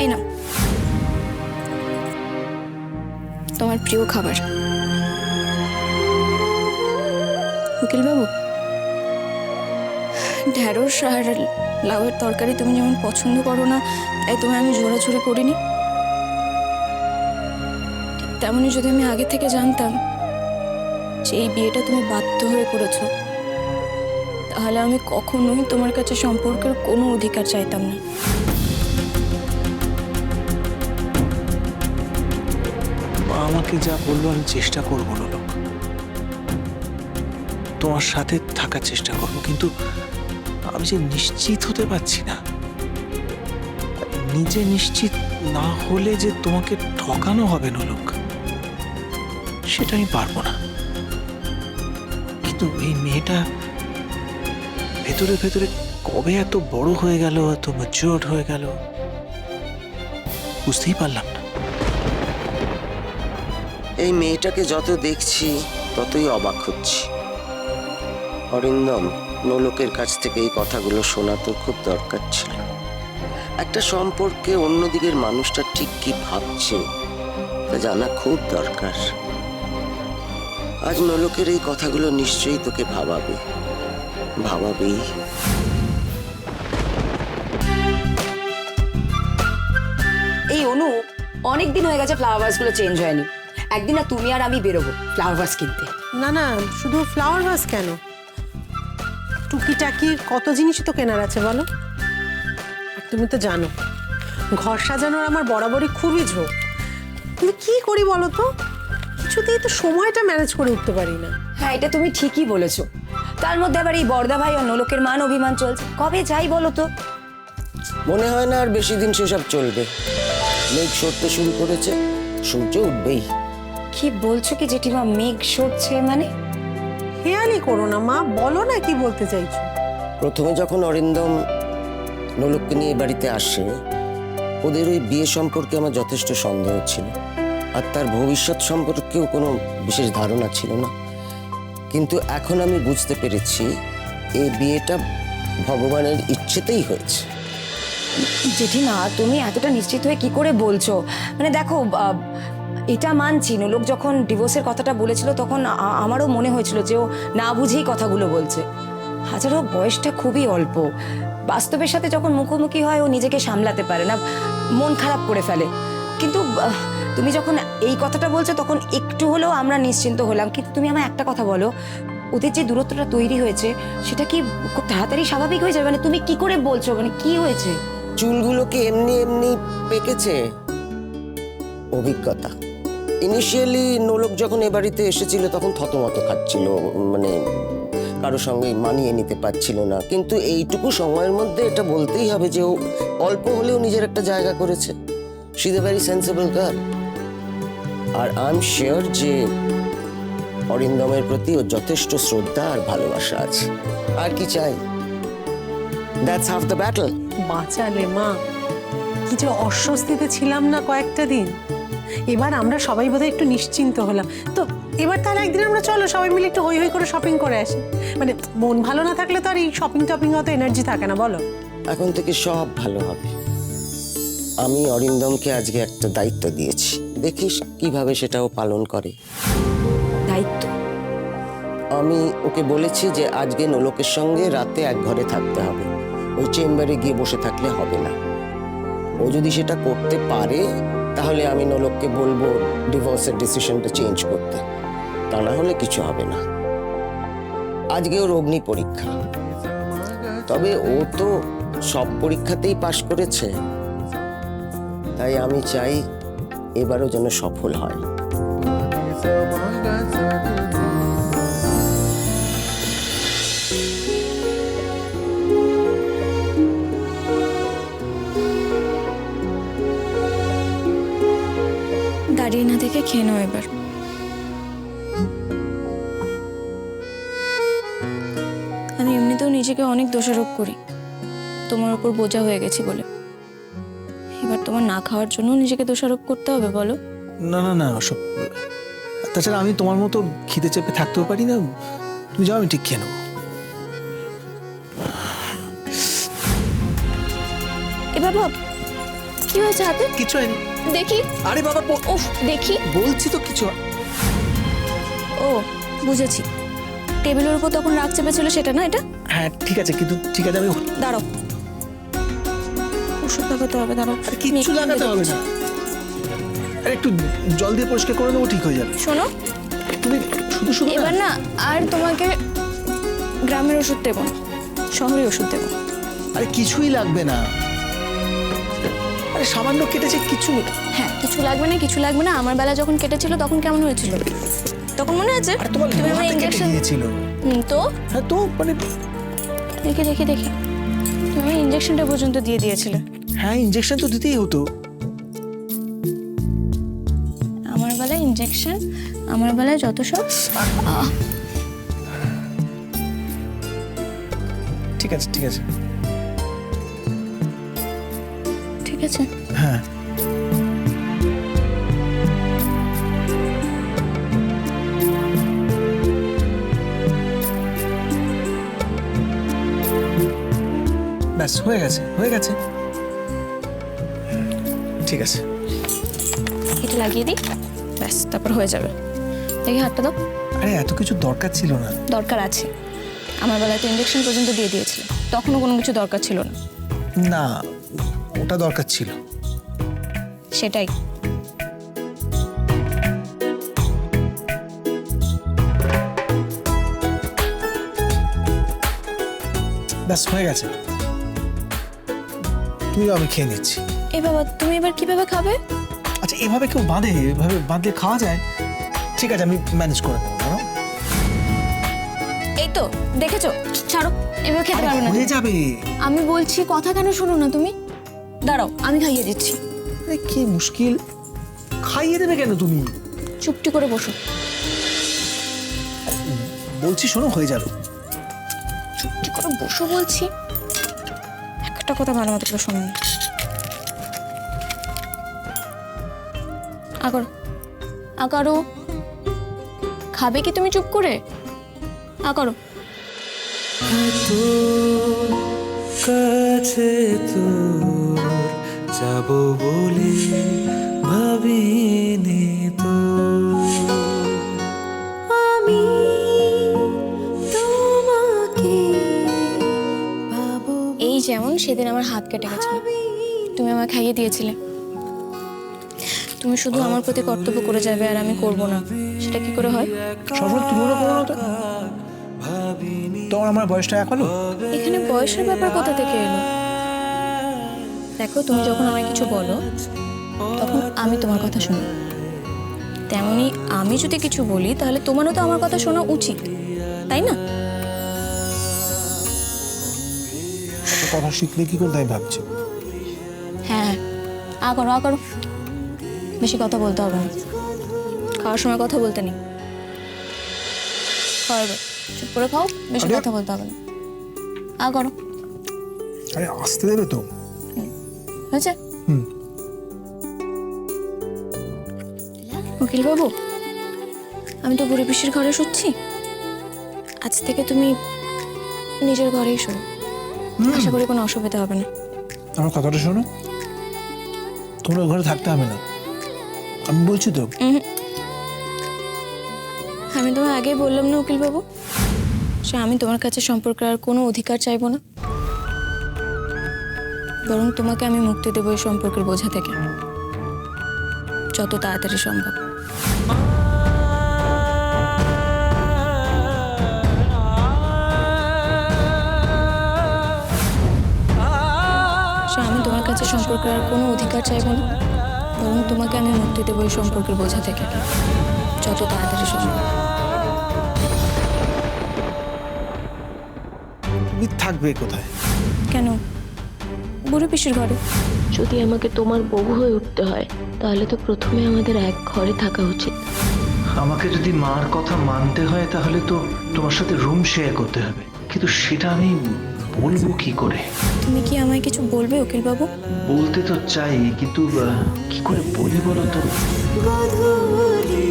এই নাও তোমার প্রিয় খাবার। উকিল বাবু, ঢেঁড়স আর লাউয়ের তরকারি তুমি যেমন পছন্দ করো না, তাই তোমায় আমি জোরাজুরি করিনি। ঠিক তেমনই যদি আমি আগে থেকে জানতাম যে এই বিয়েটা তুমি বাধ্য হয়ে করেছো, তাহলে আমি কখনোই তোমার কাছে সম্পর্কের কোনো অধিকার চাইতাম না। আমাকে যা বললো আমি চেষ্টা করবো না লোক, তোমার সাথে থাকার চেষ্টা করবো, কিন্তু আমি যে নিশ্চিত হতে পারছি না। নিজে নিশ্চিত না হলে যে তোমাকে ঠকানো হবে না লোক, সেটা আমি পারবো না। কিন্তু এই মেয়েটা ভেতরে ভেতরে কবে এত বড় হয়ে গেল, এত ম্যাচিউরড হয়ে গেল, বুঝতেই পারলাম না। এই মেয়েটাকে যত দেখছি ততই অবাক হচ্ছি। অরিন্দম, নোলকের কাছ থেকে এই কথাগুলো শোনা তোর খুব দরকার ছিল। একটা সম্পর্কে অন্যদিকের মানুষটা ঠিক কি ভাবছে তা জানা খুব দরকার। আজ নোলকের এই কথাগুলো নিশ্চয়ই তোকে ভাবাবেই। এই অনু, অনেক দিন হয়ে গেছে ফ্লাওয়ার ভাসগুলো চেঞ্জ হয়নি। একদিন না তুমি আর আমি বেরোবো ফ্লাওয়ার ভাস কিনতে। না না, শুধু ফ্লাওয়ার ভাস কেন, টুকিটাকি কত জিনিসই তো কেনার আছে বলো। আর তুমি তো জানো ঘর সাজানোর আমার বরাবরই খুবই ঝোঁক, কিন্তু কি করি বলো তো, কিছুতেই তো সময়টা ম্যানেজ করে উঠতে পারি না। হ্যাঁ, এটা তুমি ঠিকই বলেছো। তার মধ্যে আবার এই বড়দা ভাই আর নোলকের মান অভিমান চলছে। কবে যাই বলো তো? মনে হয় না আর বেশি দিন সেসব চলবে। মেঘ সরতে শুরু করেছে, সূর্য উঠবেই। কি বলছো কি জেঠিমা, মেঘ সরছে মানে? হেয়ালি করো না মা, বলো না কি বলতে চাইছো। প্রথমে যখন অরিন্দম নোলককে নিয়ে বাড়িতে আসে, ওদের ওই বিয়ে সম্পর্কে আমার যথেষ্ট সন্দেহ ছিল, আর তার ভবিষ্যৎ সম্পর্কেও কোনো বিশেষ ধারণা ছিল না। কিন্তু এখন আমি বুঝতে পেরেছি এই বিয়েটা ভগবানের ইচ্ছেতেই হয়েছে। জেঠিমা, তুমি এতটা নিশ্চিত হয়ে কি করে বলছো? মানে দেখো, এটা মানছি, নোলক যখন ডিভোর্সের কথাটা বলেছিল তখন আমারও মনে হয়েছিল যে ও না বুঝেই কথাগুলো বলছে। হাজারো বয়সটা খুবই অল্প, বাস্তবের সাথে যখন মুখোমুখি হয় ও নিজেকে সামলাতে পারে না, মন খারাপ করে ফেলে। কিন্তু তুমি যখন এই কথাটা বলছো তখন একটু হলেও আমরা নিশ্চিন্ত হলাম। কিন্তু তুমি আমায় একটা কথা বলো, ওদের যে দূরত্বটা তৈরি হয়েছে সেটা কি খুব তাড়াতাড়ি স্বাভাবিক হয়ে যাবে? মানে তুমি কি করে বলছো, মানে কি হয়েছে? চুলগুলো কি এমনি এমনি পেকেছে? অভিজ্ঞতা। ইনিশিয়ালি নোলক যখন এ বাড়িতে এসেছিল তখন থতমত খাচ্ছিল, মানে কারোর সঙ্গে মানিয়ে নিতে পারছিল না। কিন্তু এইটুকু সময়ের মধ্যে এটা বলতেই হবে যে ও অল্প হলেও নিজের একটা জায়গা করেছে। She is a very sensible girl. আর আই এম শিওর যে অরিন্দমের প্রতি ওর যথেষ্ট শ্রদ্ধা আর ভালোবাসা আছে। আর কি চাই? That's half the battle. বাঁচালে মা, কি যে অস্বস্তিতে ছিলাম না কয়েকটা দিন। এবার আমরা সবাই বোধহয় একটু নিশ্চিন্ত হলাম তো। এবার তাহলে একদিন আমরা চলো সবাই মিলে একটু হই হই করে শপিং করে আসি। মানে মন ভালো না থাকলে তো আর এই শপিং টপিং অত এনার্জি থাকে না বলো। এখন থেকে সব ভালো হবে। আমি অরিন্দমকে আজকে একটা দায়িত্ব দিয়েছি, দেখিস কিভাবে সেটাও পালন করে। দায়িত্ব? আমি ওকে বলেছি যে আজকে নোলকের সঙ্গে রাতে এক ঘরে থাকতে হবে, ওই চেম্বারে গিয়ে বসে থাকলে হবে না। ও যদি সেটা করতে পারে তাহলে আমি নোলককে বলবো ডিভোর্সের ডিসিশনটা চেঞ্জ করতে, তা না হলে কিছু হবে না। আজকে ওর অগ্নি পরীক্ষা, তবে ও তো সব পরীক্ষাতেই পাশ করেছে, তাই আমি চাই এবারও যেন সফল হয়। দাঁড়িয়ে না থেকে খেয়ে নাও এবার। আমি এমনিতেও নিজেকে অনেক দোষারোপ করি তোমার ওপর বোঝা হয়ে গেছি বলে। এবার তোমার না খাওয়ার জন্য নিজেকে দোষারোপ করতে হবে বলো? না না না, ওসব। তাছাড়া আমি তোমার মতো খিদে চেপে থাকতেও পারি না। তুমি যাও, আমি ঠিক খেয়ে নেবো। এ বাবা, কি হয়েছে হাতে? কিছু হয়নি। দেখি। আরে বাবা উফ, দেখি। বলছি তো কিছু ও বুঝেছি, টেবিলের উপর তখন রাগ চেপেছিল সেটা না এটা? হ্যাঁ ঠিক আছে, কিন্তু ঠিক আছে আমি দাঁড়াও, ওষুধ লাগাতে হবে, দাঁড়াও। আর কিচ্ছু লাগাতে হবে না, আরে একটু জল দিয়ে পরিষ্কার করে দেবো, ঠিক হয়ে যাবে। শোনো, তুমি শুধু শুধু এবার না আর তোমাকে গ্রামের ওষুধ দেবো না, শহরের ওষুধ দেবো। আরে কিছুই লাগবে না, আরে সামান্য কেটেছে, কিছু নেই। হ্যাঁ, কিছু লাগবে না, কিছু লাগবে না। আমার বেলা যখন কেটেছিল তখন কেমন হয়েছিল তখন মনে আছে? আর তোমার তুমি আমার লোহাতে কেটে ইঞ্জেকশন গিয়েছিল। তো হ্যাঁ তো মানে দেখি দেখি দেখি, তুমি ইঞ্জেকশনটা পর্যন্ত দিয়ে দিয়েছিলে। হ্যাঁ ইঞ্জেকশন তো দিতেই হতো। আমার বেলায় ইঞ্জেকশন, আমার বেলায় যত সব। ঠিক আছে ঠিক আছে। ঠিক আছে, হ্যাঁ ব্যাস হয়ে গেছে, হয়ে গেছে। ঠিক আছে, এটা লাগিয়ে দিই, ব্যাস তারপর হয়ে যাবে। দেখি হাতটা দাও। আরে এত কিছু দরকার ছিল না। দরকার আছে, আমার বেলায় তো ইঞ্জেকশন পর্যন্ত দিয়ে দিয়েছিল, তখনও কোনো কিছু দরকার ছিল না। না ওটা দরকার ছিল। সেটাই। ব্যাস হয়ে গেছে, তুইও আমি খেয়ে নিচ্ছি। এই বাবা, তুমি এবার কিভাবে খাবে? আচ্ছা এভাবে কেউ বাঁধে? এভাবে বাঁধলে খাওয়া যায়? ঠিক আছে আমি ম্যানেজ করে দেবো, জানো? এই তো দেখেছো, ছাড়ো, এভাবে খেতে পারবে না। হয়ে যাবে। আমি বলছি, কথা কেন শোনো না তুমি? দাঁড়াও, আমি খাইয়ে দিচ্ছি। আরে কি মুশকিল, খাইয়ে দেবে কেন তুমি? চুপটি করে বসো। বলছি শোনো, হয়ে যাবে। চুপটি করে বসো বলছি, একটা কথা ভালো মতো করে শোনো। আকারো, আকারো, খাবে কি তুমি চুপ করে? আকারো। কাছে তোর যাব বলে ভাবিনি তো আমি তোমাকে পাবো। এই যেমন সেদিন আমার হাত কেটে গেছিল, তুমি আমায় খাইয়ে দিয়েছিলে। তুমি শুধু আমার প্রতি কর্তব্য করে যাবে আর আমি করব না, সেটা কি করে হয়? সফল তুমিও করো না তো? তোমার আমার বয়সটা এক হলো? এখানে বয়সের ব্যাপার কোথা থেকে এলো? দেখো, তুমি যখন আমায় কিছু বলো তখন আমি তোমার কথা শুনি, তেমনি আমি যদি কিছু বলি তাহলে তোমারও তো আমার কথা শোনা উচিত, তাই না? একটা কথা শিখলে কি করতে আমি ভাবছি। হ্যাঁ, আ করো, আ করো, বেশি কথা বলতে হবে না, খাওয়ার সময় কথা বলতে নেই। খাওয়াবে, চুপ করে খাও, বেশি আরে? কথা বলতে হবে না। আ করো, আরে আসতে দেবে তো? হয়েছে? হুম। উকিল বাবু, আমি তো বুড়ি পিসির ঘরে শুচ্ছি, আজ থেকে তুমি নিজের ঘরেই শোনো, আশা করি কোনো অসুবিধা হবে না। আমার কথাটা শোনো, তোমরা ঘরে থাকতে হবে না, আমি বলছি তো। আমি তোমায় আগেই বললাম না উকিল বাবু, সে আমি তোমার কাছে সম্পর্কের আর কোনো অধিকার চাইবো না, বরং তোমাকে আমি মুক্তি দেবো এই সম্পর্কের বোঝা থেকে যত তাড়াতাড়ি সম্ভব। সে আমি তোমার কাছে সম্পর্কের আর কোনো অধিকার চাইবো না, বরং তোমাকে আমি মুক্তি দেবো এই সম্পর্কের বোঝা থেকে যত তাড়াতাড়ি সম্ভব। তুমি থাকবে কোথায়? কেন? বুড়ি পিসির ঘরে। যদি আমাকে তোমার বউ হয়ে উঠতে হয় তাহলে তো প্রথমে আমাদের এক ঘরে থাকা উচিত। আমাকে যদি মার কথা মানতে হয় তাহলে তো তোমার সাথে রুম শেয়ার করতে হবে, কিন্তু সেটা আমি বলবো কি করে? তুমি কি আমায় কিছু বলবে উকিল বাবু? বলতে তো চাই, কিন্তু কি করে বলি বলো তো? গধূলি